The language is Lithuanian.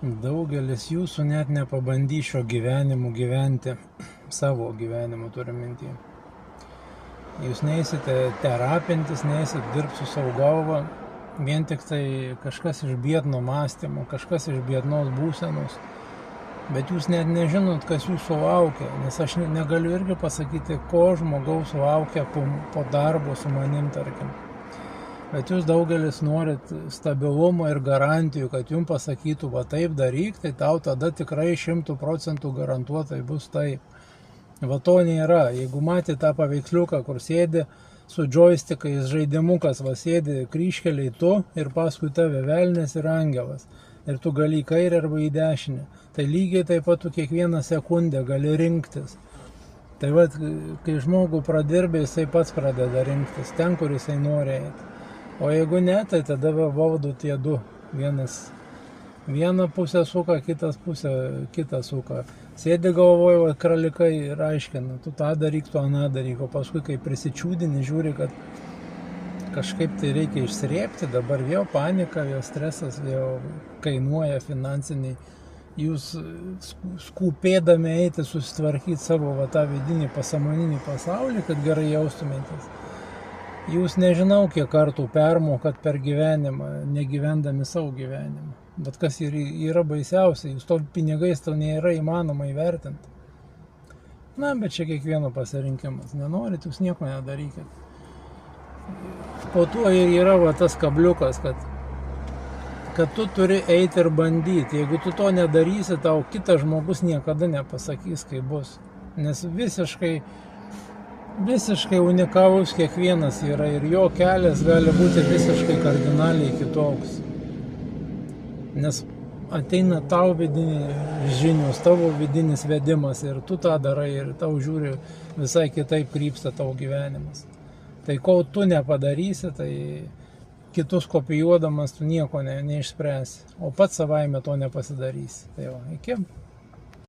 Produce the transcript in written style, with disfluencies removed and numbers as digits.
Daugelis jūsų net nepabandys šio gyvenimu gyventi, savo gyvenimu turiu minty. Jūs neįsite terapintis, neįsit dirbti su savo galva, vien tik tai kažkas iš biedno mąstymo, kažkas iš biednos būsenos, bet jūs net nežinot, kas jūsų laukia, nes aš negaliu irgi pasakyti, ko žmogaus laukia po darbo su manim, tarkim. Bet jūs daugelis norit stabilumo ir garantijų, kad jums pasakytų, va taip daryk, tai tau tada tikrai 100% garantuotai bus taip. Va to nėra. Jeigu matė tą paveiksliuką, kur sėdi su joystickais žaidimukas, va sėdi kryžkeliai tu ir paskui tave velnės ir angelas. Ir tu gali į kairę arba į dešinę. Tai lygiai taip pat tu kiekvieną sekundę gali rinktis. Tai va, kai žmogų pradirbė, jisai pats pradeda rinktis ten, kur jisai nori eiti. O jeigu ne, tai tada valdo tie du. Vieną pusę suka, kitas pusę kitą suka. Sėdi galvoju, kralikai ir aiškina, tu tą daryk, tu aną daryk. O paskui, kai prisičiūdini, žiūri, kad kažkaip tai reikia išsrėpti, dabar vėl panika, vėl stresas, vėl kainuoja finansiniai. Jūs skūpėdami eiti susitvarkyti savo tą vidinį pasąmoninį pasaulį, kad gerai jaustumėtės. Jūs nežinau, kiek kartų permokat per gyvenimą, negyvendami savo gyvenimą. Bet kas yra baisiausia, jūs to pinigais to nėra įmanoma įvertinti. Na, bet čia kiekvieno pasirinkimas. Nenorit, jūs nieko nedarykit. Po to ir yra tas kabliukas, kad tu turi eiti ir bandyti. Jeigu tu to nedarysi, tau kitas žmogus niekada nepasakys, kaip bus. Nes visiškai unikalus kiekvienas yra ir jo kelias gali būti visiškai kardinaliai kitoks. Nes ateina tau vidinis žinios, tavo vidinis vedimas ir tu tą darai ir tau žiūri visai kitaip krypsta tavo gyvenimas. Tai kol tu nepadarysi, tai kitus kopijuodamas tu nieko neišspręsi, o pats savaime to nepasidarysi. Tai va, iki.